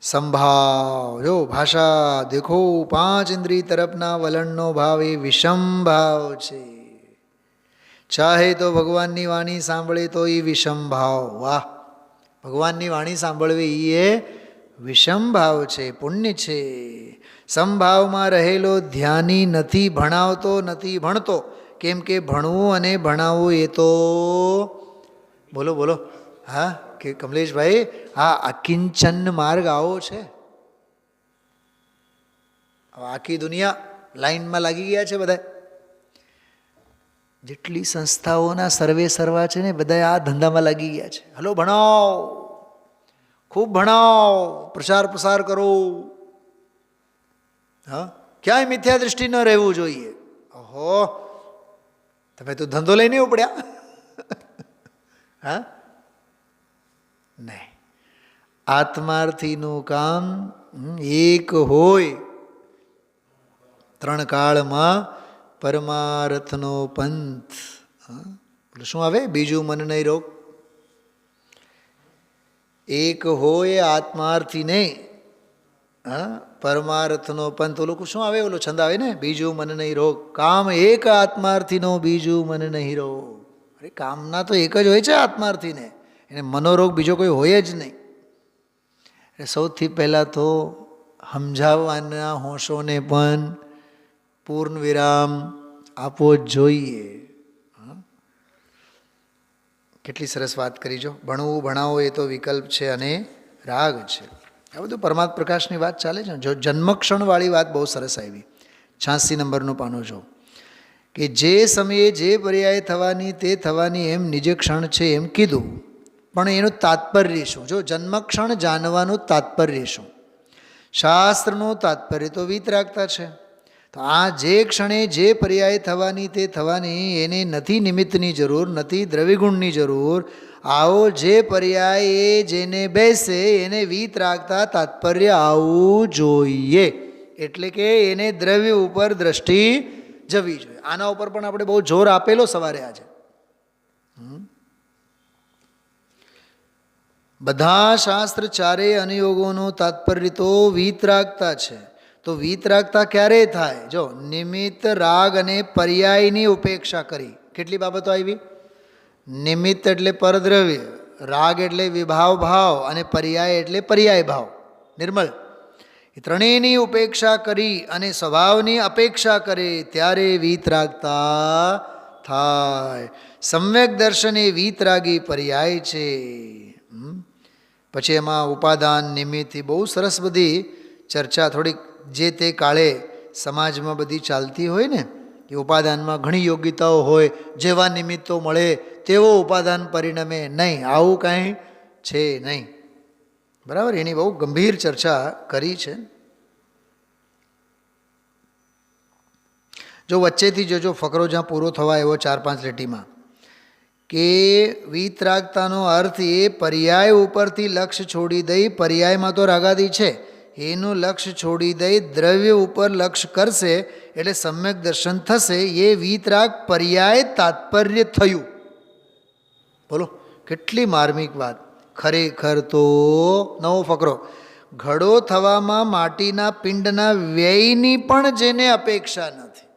સંભાવ, જો ભાષા દેખો, 5 ઇન્દ્રિય તરફના વલણનો ભાવ એ વિષમ ભાવ છે. ચાહે તો ભગવાનની વાણી સાંભળે તો એ વિષમ ભાવ. વાહ! ભગવાનની વાણી સાંભળવી એ વિષમ ભાવ છે, પુણ્ય છે. સંભાવમાં રહેલો ધ્યાની નથી ભણાવતો, નથી ભણતો. કેમ કે ભણવું અને ભણાવવું એ તો બોલો બોલો હા કે કમલેશભાઈ હા અકિંચન માર્ગ આવો છે. આખી દુનિયા લાઈનમાં લાગી ગયા છે બધા. જેટલી સંસ્થાઓના સર્વે સર્વા છે ને બધા આ ધંધામાં લાગી ગયા છે. હલો ભણાવો, ખૂબ ભણાવો, પ્રચાર પ્રસાર કરો. હા ક્યાંય મિથ્યા દૃષ્ટિ ન રહેવું જોઈએ. ઓહો તમે તો ધંધો લઈને ઉપડ્યા. હા નહીં, આત્માર્થીનું કામ એક હોય. ત્રણ કાળમાં પરમાર્થનો પંથ. શું આવે બીજું મન નહીં રોગ. એક હોય આત્માર્થી નહીં, હા પરમાર્થનો પંથ. ઓલું શું આવે, ઓલો છંદ આવે ને, બીજું મન નહીં રોગ. કામ એક આત્માર્થીનો બીજું મન નહીં રોગ. અરે કામના તો એક જ હોય છે આત્માર્થીને, એને મનોરોગ બીજો કોઈ હોય જ નહીં. એટલે સૌથી પહેલાં તો સમજાવવાના હોંશોને પણ પૂર્ણ વિરામ આપવો જ જોઈએ. કેટલી સરસ વાત કરી. જો ભણવું ભણાવો એ તો વિકલ્પ છે અને રાગ છે. આ બધું પરમાત્મ પ્રકાશની વાત ચાલે છે. જો જન્મક્ષણવાળી વાત બહુ સરસ આવી. 86 નંબરનું પાનું જો કે જે સમયે જે પર્યાય થવાની તે થવાની એમ નિજ ક્ષણ છે એમ કીધું, પણ એનું તાત્પર્ય શું? જો જન્મક્ષણ જાણવાનું તાત્પર્ય શું? શાસ્ત્રનું તાત્પર્ય તો વીતરાગતા છે. તો આ જે ક્ષણે જે પર્યાય થવાની તે થવાની એને નથી નિમિત્તની જરૂર, નથી દ્રવ્યગુણની જરૂર. આવો જે પર્યાય એ જેને બેસે એને વીતરાગતા તાત્પર્ય આવવું જોઈએ. એટલે કે એને દ્રવ્ય ઉપર દ્રષ્ટિ જવી જોઈએ. આના ઉપર પણ આપણે બહુ જોર આપેલો સવારે આજે. બધા શાસ્ત્ર ચારેય અનુયોગોનો તાત્પર્ય તો વીતરાગતા છે. તો વીતરાગતા ક્યારે થાય? જો નિમિત્ત રાગ અને પર્યાયની ઉપેક્ષા કરી. કેટલી બાબતો આવી? નિમિત્ત એટલે પરદ્રવ્ય, રાગ એટલે વિભાવ ભાવ અને પર્યાય એટલે પર્યાય ભાવ. નિર્મલ એ ત્રણેયની ઉપેક્ષા કરી અને સ્વભાવની અપેક્ષા કરે ત્યારે વીતરાગતા થાય. સમ્યક દર્શન એ વીતરાગી પર્યાય છે. પછી એમાં ઉપાદાન નિમિત્ત બહુ સરસ બધી ચર્ચા થોડીક જે તે કાળે સમાજમાં બધી ચાલતી હોય ને, એ ઉપાદાનમાં ઘણી યોગ્યતાઓ હોય, જેવા નિમિત્તો મળે તેવો ઉપાદાન પરિણમે નહીં, આવું કાંઈ છે નહીં. બરાબર, એની બહુ ગંભીર ચર્ચા કરી છે. જો વચ્ચેથી જોજો ફકરો જ્યાં પૂરો થવા એવો 4-5 લીટીમાં કે વીતરાગતાનો અર્થ એ પર્યાય ઉપરથી લક્ષ્ય છોડી દઈ, પર્યાયમાં તો રાગાદી છે, એનું લક્ષ્ય છોડી દઈ દ્રવ્ય ઉપર લક્ષ્ય કરશે એટલે સમ્યક દર્શન થશે. એ વીતરાગ પર્યાય તાત્પર્ય થયું. બોલો કેટલી માર્મિક વાત. ખરેખર તો નવો ફકરો, ઘડો થવામાં માટીના પિંડના વ્યયની પણ જેને અપેક્ષા નથી.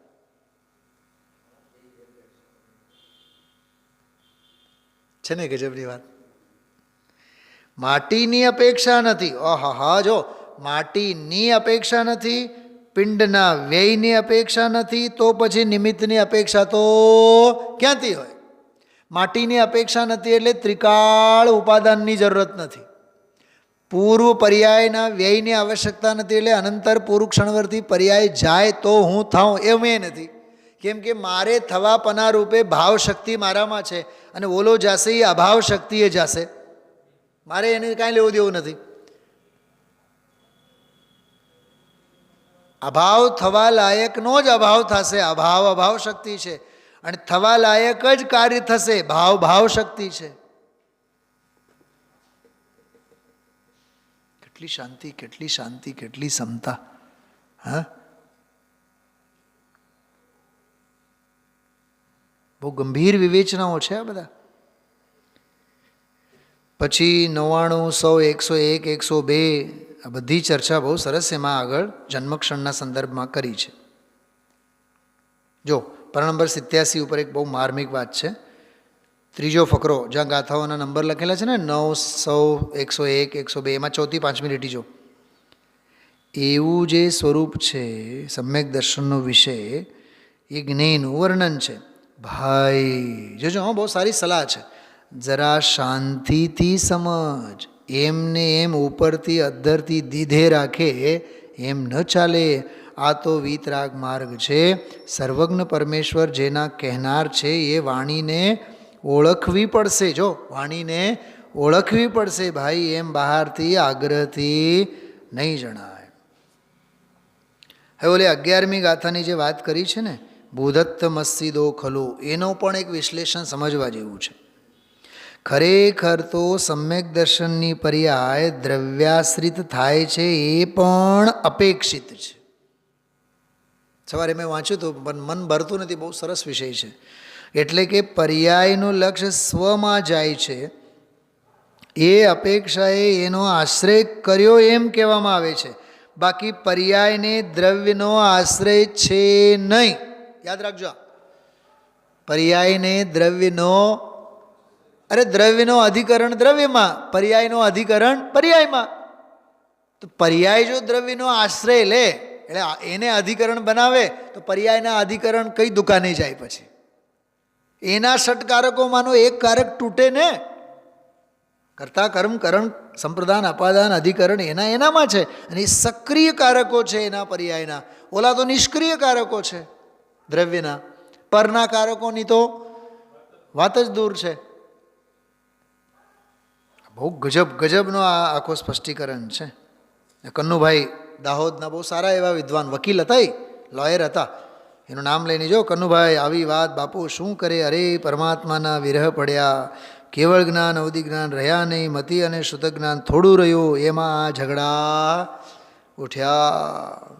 છે ને ગજબની વાત. માટીની અપેક્ષા નથી. ઓહા હા, જો માટીની અપેક્ષા નથી, પિંડના વ્યયની અપેક્ષા નથી, તો પછી નિમિત્તની અપેક્ષા તો ક્યાંથી હોય? માટીની અપેક્ષા નથી એટલે ત્રિકાળ ઉપાદાનની જરૂરત નથી. પૂર્વ પર્યાયના વ્યયની આવશ્યકતા નથી એટલે અનંતર પૂર્વ ક્ષણવર્તી પર્યાય જાય તો હું થાઉં એમ એ નથી. કેમ કે મારે થવાપના રૂપે ભાવ શક્તિ મારામાં છે અને ઓલો જાશે એ અભાવ શક્તિએ જાશે. મારે એને કાંઈ લેવું દેવું નથી. અભાવ થવા લાયકનો જ અભાવ થશે. અભાવ અભાવ શક્તિ છે અને થવા લાયક જ કાર્ય થશે. ભાવ ભાવ શક્તિ છે. કેટલી શાંતિ, કેટલી શાંતિ, કેટલી સમતા. હા, બહુ ગંભીર વિવેચનાઓ છે આ બધા. પછી 99, 100, 101, 102 આ બધી ચર્ચા બહુ સરસ એમાં આગળ જન્મક્ષણના સંદર્ભમાં કરી છે. જો પર નંબર 87 ઉપર એક બહુ માર્મિક વાત છે. ત્રીજો ફકરો જ્યાં ગાથાઓના નંબર લખેલા છે ને 900, 101, 102, એમાં 4થી 5મી લીટી જો. એવું જે સ્વરૂપ છે સમ્યક દર્શનનો વિષય એ જ્ઞેયનું વર્ણન છે. ભાઈ જોજો, હા, બહુ સારી સલાહ છે. જરા શાંતિથી સમજ. એમને એમ ઉપરથી અદ્ધરથી દીધે રાખે એમ ન ચાલે. આ તો વીતરાગ માર્ગ છે. સર્વજ્ઞ પરમેશ્વર જેના કહેનાર છે એ વાણીને ઓળખવી પડશે. જો વાણીને ઓળખવી પડશે ભાઈ, એમ બહારથી આગ્રહથી નહીં જણાય. હવે ઓલે 11મી ગાથાની જે વાત કરી છે ને, બુધત્ત મસ્જિદો ખલો, એનો પણ એક વિશ્લેષણ સમજવા જેવું છે. ખરેખર તો સમ્યક દર્શનની પર્યાય દ્રવ્યાશ્રિત થાય છે એ પણ અપેક્ષિત છે. સવારે મેં વાંચ્યું હતું પણ મન ભરતું નથી, બહુ સરસ વિષય છે. એટલે કે પર્યાયનું લક્ષ્ય સ્વમાં જાય છે, એ અપેક્ષાએ એનો આશ્રય કર્યો એમ કહેવામાં આવે છે. બાકી પર્યાયને દ્રવ્યનો આશ્રય છે નહીં. યાદ રાખજો, પર્યાયને દ્રવ્યનો, અરે દ્રવ્યનો અધિકરણ દ્રવ્યમાં, પર્યાયનો અધિકરણ પર્યાયમાં. તો પર્યાય જો દ્રવ્યનો આશ્રય લે એટલે એને અધિકરણ બનાવે તો પર્યાયના અધિકરણ કઈ દુકાને જાય? પછી એના ષટકારકોમાંનો એક કારક તૂટે ને. કર્તા કર્મ કરણ સંપ્રદાન અપાદાન અધિકરણ એનામાં છે, અને એ સક્રિય કારકો છે એના પર્યાયના. ઓલા તો નિષ્ક્રિય કારકો છે દ્રવ્યના. પરના કારકોની તો વાત જ દૂર છે. બહુ ગજબનો આ આખો સ્પષ્ટીકરણ છે. કન્નુભાઈ દાહોદના બહુ સારા એવા વિદ્વાન વકીલ હતા, લોયર હતા. એનું નામ લઈને જો, કન્નુભાઈ આવી વાત બાપુ શું કરે? અરે પરમાત્માના વિરહ પડ્યા, કેવળ જ્ઞાન અવધિ જ્ઞાન રહ્યા નહીં, મતિ અને શુદ્ધ જ્ઞાન થોડું રહ્યું, એમાં આ ઝઘડા ઉઠ્યા.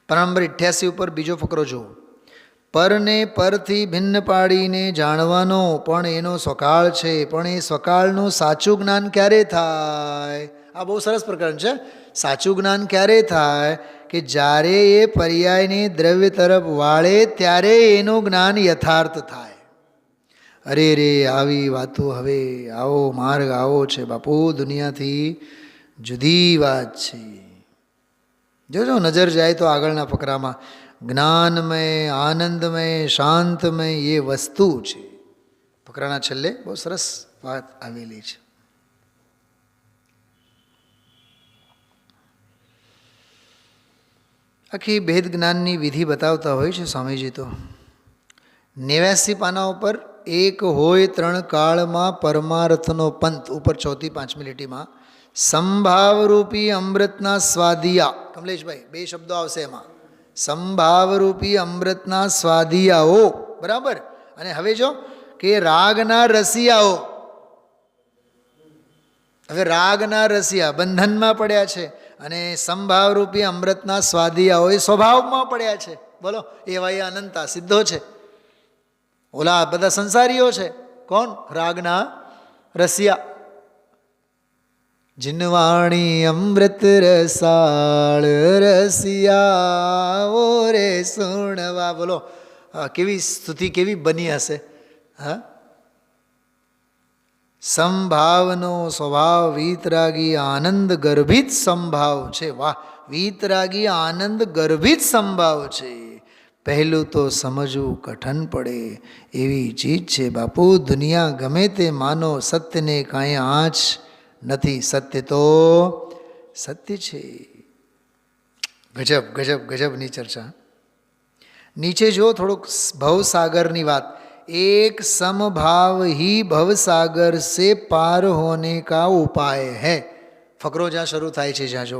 પાના નંબર 88 ઉપર બીજો ફકરો જુઓ. પરને પરથી ભિન્ન પાડીને જાણવાનો પણ એનો સ્વકાળ છે, પણ એ સ્વકાળનું સાચું જ્ઞાન ક્યારે થાય? આ બહુ સરસ પ્રકરણ છે. સાચું જ્ઞાન ક્યારે થાય? કે જ્યારે એ પર્યાયને દ્રવ્ય તરફ વાળે ત્યારે એનું જ્ઞાન યથાર્થ થાય. અરે રે, આવી વાતો હવે આવો માર્ગ આવો છે બાપુ, દુનિયાથી જુદી વાત છે. જોજો નજર જાય તો આગળના ફકરામાં જ્ઞાનમય, આનંદમય, શાંતમય એ વસ્તુ છે. ફકરાના છેલ્લે બહુ સરસ વાત આવેલી છે. આખી ભેદ જ્ઞાનની વિધિ બતાવતા હોય છે સ્વામીજી તો. 89 પાના ઉપર એક હોય ત્રણ કાળમાં પરમાર્થનો પંથ ઉપર 4થી 5મી લીટીમાં સંભાવરૂપી અમૃતના સ્વાદિયા. કમલેશભાઈ, 2 શબ્દો આવશે એમાં. સંભાવરૂપી અમૃતના સ્વાદિયાઓ, બરાબર. અને હવે જો કે રાગના રસિયાઓ. હવે રાગના રસિયા બંધનમાં પડ્યા છે અને સંભાવરૂપી અમૃતના સ્વાદિયાઓ એ સ્વભાવમાં પડ્યા છે. બોલો, એવા એ અનંતા સિદ્ધો છે. ઓલા બધા સંસારીઓ છે. કોણ? રાગના રસિયા. જિનવાણી અમૃત રસાળ રસિયા ઓ રે સુણવા. બોલો, કેવી સ્તુતિ કેવી બની હશે. હા, સંભાવનો સ્વભાવ વીતરાગી આનંદ ગર્ભિત સંભાવ છે. વાહ, વીતરાગી આનંદ ગર્ભિત સંભાવ છે. પહેલું તો સમજવું કઠણ પડે એવી ચીજ છે બાપુ. દુનિયા ગમે તે માનો, સત્યને કાંઈ આંચ નથી. સત્ય તો સત્ય છે. ગજબ ગજબ ગજબની ચર્ચા. નીચે જો થોડુંક ભવસાગરની વાત. एक समभाव ही भवसागर से पार होने का उपाय है. फकरो જ્યાં શરૂ થાય છે જ્યાં જો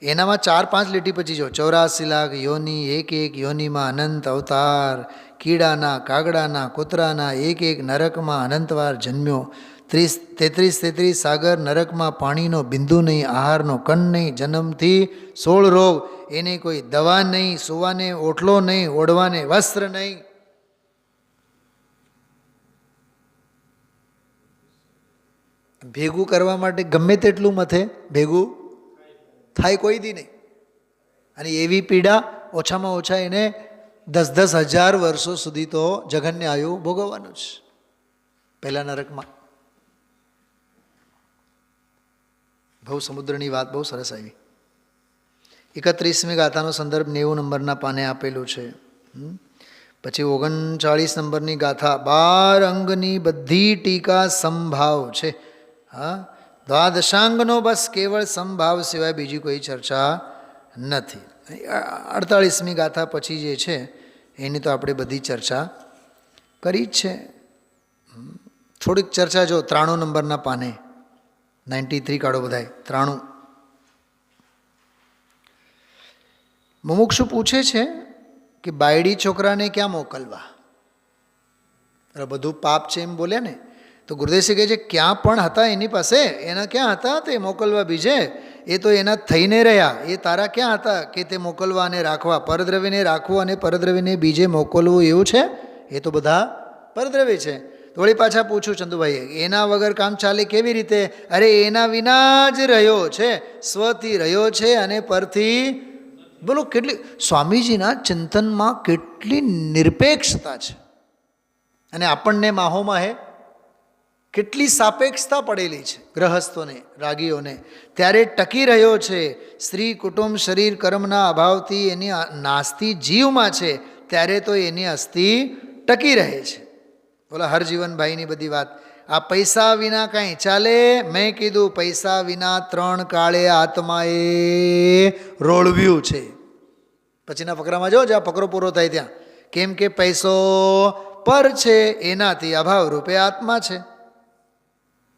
એનામાં 4-5 લીટી પછી જો 84 લાખ યોની, એક એક યોનીમાં અનંત અવતાર, કીડાના કાગડાના કૂતરાના એક એક નરકમાં અનંતવાર જન્મ્યો, 33 સાગર, નરકમાં પાણીનો બિંદુ નહીં, આહારનો કણ નહીં, જન્મથી 16 રોગ, એને કોઈ દવા નહીં, સુવાને ઓટલો નહીં, ઓઢવાને વસ્ત્ર નહીં. ભેગું કરવા માટે ગમે તેટલું મથે, ભેગું થાય કોઈ દી નહીં. અને એવી પીડા ઓછામાં ઓછા એને 10,000 વર્ષો સુધી તો જઘન્ય આયુ ભોગવવાનું છે પહેલા નરકમાં. ભવ સમુદ્રની વાત બહુ સરસ આવી. 31મી ગાથાનો સંદર્ભ 90 નંબરના પાને આપેલું છે. પછી 39 નંબરની ગાથા 12 અંગની બધી ટીકા સંભાવ છે. હા, દ્વાદશાંગનો બસ કેવળ સંભાવ સિવાય બીજી કોઈ ચર્ચા નથી. 48મી ગાથા પછી જે છે એની તો આપણે બધી ચર્ચા કરી જ છે. થોડીક ચર્ચા જો 93 નંબરના પાને 93 કાઢો બધાય 93. મુમુક્ષુ પૂછે છે કે બાયડી છોકરાને ક્યાં મોકલવા? બધું પાપ છે એમ બોલ્યા ને, તો ગુરુદેવજી કહે છે ક્યાં પણ હતા એની પાસે, એના ક્યાં હતા તે મોકલવા બીજે? એ તો એના થઈને રહ્યા, એ તારા ક્યાં હતા કે તે મોકલવા અને રાખવા? પરદ્રવ્યને રાખવું અને પરદ્રવ્યને બીજે મોકલવું એવું છે? એ તો બધા પરદ્રવ્ય છે. થોડી પાછા પૂછું ચંદુભાઈએ, એના વગર કામ ચાલે કેવી રીતે? અરે એના વિના જ રહ્યો છે, સ્વથી રહ્યો છે અને પરથી. બોલો કેટલી સ્વામીજીના ચિંતનમાં કેટલી નિરપેક્ષતા છે, અને આપણને માહોમાં હે કેટલી સાપેક્ષતા પડેલી છે ગ્રહસ્થોને, રાગીઓને. ત્યારે ટકી રહ્યો છે. સ્ત્રી કુટુંબ શરીર કર્મના અભાવથી એની નાસ્તી જીવમાં છે, ત્યારે તો એની અસ્થિ ટકી રહે છે. બોલા હરજીવનભાઈની બધી વાત. આ પૈસા વિના કાંઈ ચાલે? મેં કીધું પૈસા વિના 3 કાળે આત્માએ રોળવ્યું છે. પછીના ફકરામાં જો જ્યાં ફકરો પૂરો થાય ત્યાં, કેમ કે પૈસો પર છે, એનાથી અભાવ રૂપે આત્મા છે.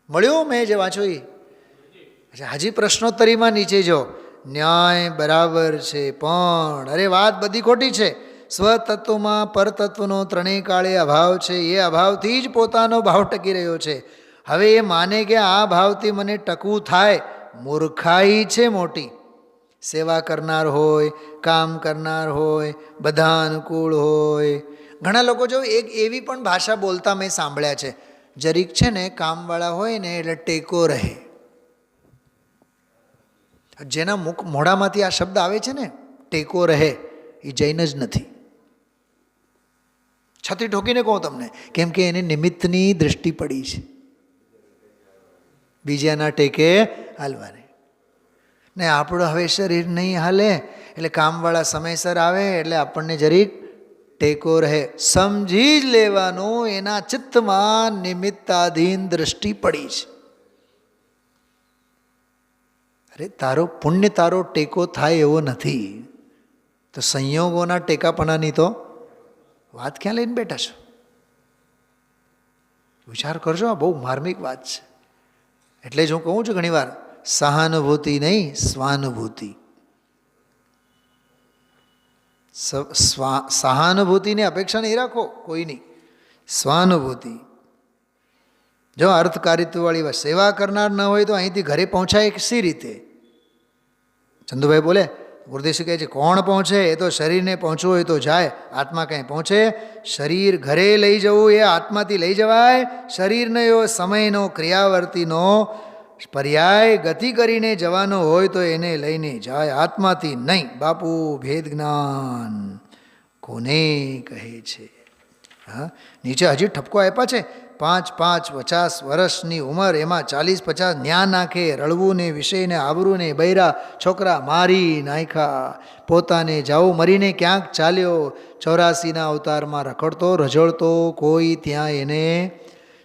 મળ્યું મેં જે વાંચ્યું એ? અચ્છા, હજી પ્રશ્નોત્તરીમાં નીચે જો ન્યાય બરાબર છે, પણ અરે વાત બધી ખોટી છે. સ્વતત્વમાં પરતત્વનો 3 કાળે અભાવ છે, એ અભાવથી જ પોતાનો ભાવ ટકી રહ્યો છે. હવે એ માને કે આ ભાવથી મને ટકવું થાય, મૂર્ખાઈ છે મોટી. સેવા કરનાર હોય, કામ કરનાર હોય, બધા અનુકૂળ હોય. ઘણા લોકો જો એક એવી પણ ભાષા બોલતા મેં સાંભળ્યા છે, જરીક છે ને કામવાળા હોય ને એટલે ટેકો રહે. જેના મોઢામાંથી આ શબ્દ આવે છે ને ટેકો રહે, એ જૈન જ નથી. છાતી ઠોકીને કહું તમને, કેમ કે એને નિમિત્તની દૃષ્ટિ પડી છે, બીજાના ટેકે હાલવાને. ને આપણું હવે શરીર નહીં હાલે એટલે કામવાળા સમયસર આવે એટલે આપણને જરીક ટેકો રહે. સમજી જ લેવાનું એના ચિત્તમાં નિમિત્તાધીન દૃષ્ટિ પડી છે. અરે તારો પુણ્ય તારો ટેકો થાય એવો નથી, તો સંયોગોના ટેકાપણાની તો વાત ક્યાં લઈને બેઠા છો? વિચાર કરજો, આ બહુ માર્મિક વાત છે. એટલે જ હું કહું છું ઘણી વાર, સહાનુભૂતિ નહીં સ્વાનુભૂતિ. સહાનુભૂતિની અપેક્ષા નહીં રાખો કોઈની, સ્વાનુભૂતિ. જો અર્થકારિત્વવાળી વાત, સેવા કરનાર ન હોય તો અહીંથી ઘરે પહોંચાય સી રીતે? ચંદુભાઈ બોલે, ગુરુદેવજી કહે છે કોણ પહોંચે? એ તો શરીરને પહોંચવું હોય તો જાય, આત્મા કંઈ પહોંચે? શરીર ઘરે લઈ જવું એ આત્માથી લઈ જવાય. શરીરનો એવો સમયનો ક્રિયાવર્તીનો પર્યાય ગતિ કરીને જવાનો હોય તો એને લઈને જાય, આત્માથી નહીં. બાપુ ભેદ જ્ઞાન કોને કહે છે? હા, નીચે હજી ઠપકો આપ્યા છે. 5-50 વર્ષની ઉંમર, એમાં 40-50 ન્યા નાખે, રળવું ને વિષયને આવરું ને બૈરા છોકરા મારી નાખ્યા. પોતાને જાઓ મરીને ક્યાંક ચાલ્યો, 84ના અવતારમાં રખડતો રઝળતો, કોઈ ત્યાં એને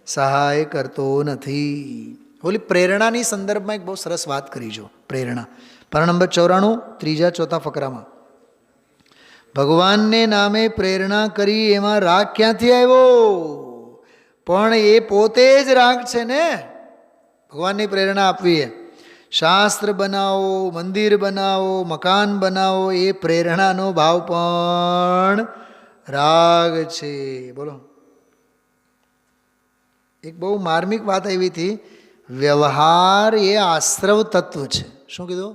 સહાય કરતો નથી. ઓલી પ્રેરણાની સંદર્ભમાં એક બહુ સરસ વાત કરી જો. પ્રેરણા પાના નંબર 94 3-4 ફકરામાં, ભગવાનને નામે પ્રેરણા કરી એમાં રાગ ક્યાંથી આવ્યો? પણ એ પોતે જ રાગ છે ને. ભગવાનની પ્રેરણા આપવી એ શાસ્ત્ર બનાવો, મંદિર બનાવો, મકાન બનાવો, એ પ્રેરણાનો ભાવ પણ રાગ છે. બોલો, એક બહુ માર્મિક વાત આવી હતી, વ્યવહાર એ આશ્રવ તત્વ છે. શું કીધું?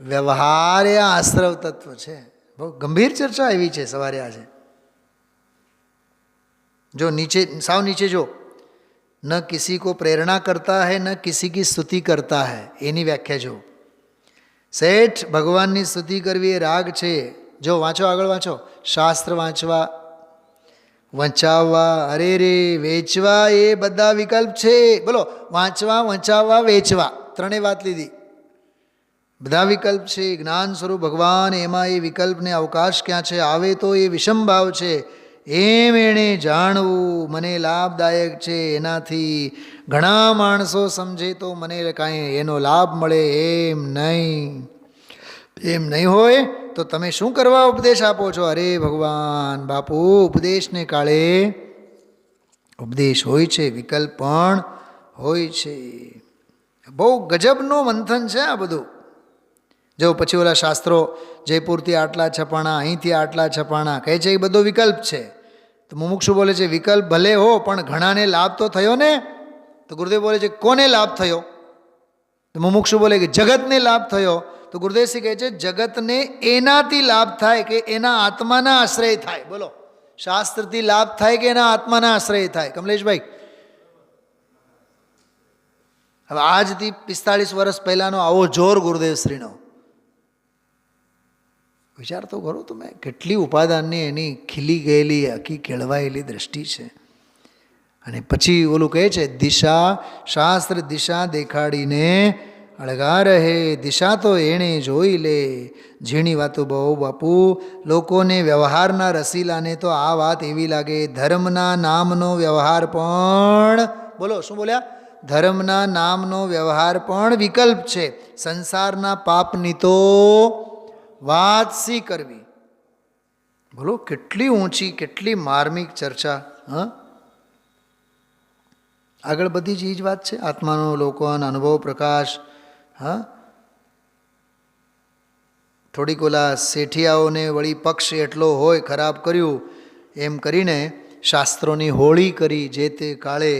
વ્યવહાર એ આશ્રવ તત્વ છે. બહુ ગંભીર ચર્ચા આવી છે સવારે આજે. जो नीचे साव नीचे जो न किसी को प्रेरणा करता है न किसी की स्तुति करता है, एनी व्याख्या जो सेठ भगवाननी स्तुति करवी ए राग छे. जो वाँचो, आगळ वाँचो. शास्त्र वाँचवा, वंचाववा, अरे रे वेचवा, ए बधा विकल्प छे. बोलो, वाँचवा, वंचाववा, वेचवा, त्रणेय वात लीधी. બધા વિકલ્પ છે. જ્ઞાન સ્વરૂપ ભગવાન, એમાં એ વિકલ્પને અવકાશ ક્યાં છે? આવે તો એ વિષમ ભાવ છે. એમ એણે જાણવું મને લાભદાયક છે. એનાથી ઘણા માણસો સમજે તો મને કાંઈ એનો લાભ મળે એમ નહીં. એમ નહીં હોય તો તમે શું કરવા ઉપદેશ આપો છો? અરે ભગવાન બાપુ, ઉપદેશને કાળે ઉપદેશ હોય છે, વિકલ્પ પણ હોય છે. બહુ ગજબનું મંથન છે આ બધું. જો પછી ઓલા શાસ્ત્રો જયપુરથી આટલા છપાણા, અહીંથી આટલા છપાણા કહે છે એ બધો વિકલ્પ છે. તો મુમુક્ષુ બોલે છે વિકલ્પ ભલે હો પણ ઘણાને લાભ તો થયો ને. તો ગુરુદેવ બોલે છે કોને લાભ થયો? તો મુમુક્ષુ બોલે કે જગતને લાભ થયો. તો ગુરુદેવશ્રી કહે છે જગતને એનાથી લાભ થાય કે એના આત્માના આશ્રય થાય. બોલો, શાસ્ત્રથી લાભ થાય કે એના આત્માના આશ્રય થાય? કમલેશભાઈ, હવે આજથી 45 વર્ષ પહેલાંનો આવો જોર ગુરુદેવશ્રીનો વિચાર તો કરો તમે. કેટલી ઉપાદાનની એની ખીલી ગયેલી, આખી કેળવાયેલી દ્રષ્ટિ છે. અને પછી ઓલું કહે છે દિશા, શાસ્ત્ર દિશા દેખાડીને અળગા રહે. દિશા તો એણે જોઈ લે. ઝીણી વાતો બહુ બાપુ. લોકોને વ્યવહારના રસીલાને તો આ વાત એવી લાગે ધર્મના નામનો વ્યવહાર પણ, બોલો શું બોલ્યા? ધર્મના નામનો વ્યવહાર પણ વિકલ્પ છે. સંસારના પાપની તો વાત સી કરવી. બોલો કેટલી ઊંચી, કેટલી માર્મિક ચર્ચા. હા, આગળ બધી જ એ જ વાત છે. આત્માનો લોકોનો અનુભવ પ્રકાશ. હા, થોડીક ઓલા શેઠિયાઓને વળી પક્ષ એટલો હોય ખરાબ કર્યું એમ કરીને શાસ્ત્રોની હોળી કરી. જે તે કાળે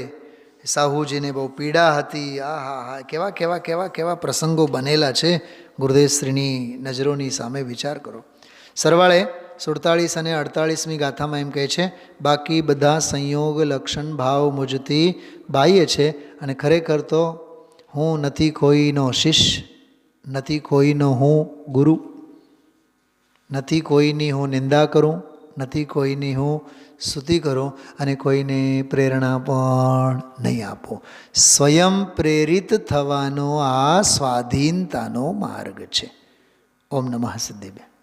સાહુજીને બહુ પીડા હતી. આ હા હા, કેવા કેવા કેવા કેવા પ્રસંગો બનેલા છે ગુરુદેવશ્રીની નજરોની સામે. વિચાર કરો. સરવાળે 47 અને 48મી ગાથામાં એમ કહે છે બાકી બધા સંયોગ લક્ષણ ભાવ મુજથી બાહ્ય છે અને ખરેખર તો હું નથી કોઈનો શિષ્ય, નથી કોઈનો હું ગુરુ, નથી કોઈની હું નિંદા કરું, નથી કોઈની હું સ્તુતિ કરું અને કોઈને પ્રેરણા પણ નહીં આપું. સ્વયં પ્રેરિત થવાનો આ સ્વાધીનતાનો માર્ગ છે. ઓમ નમઃ સિદ્ધેભ્ય.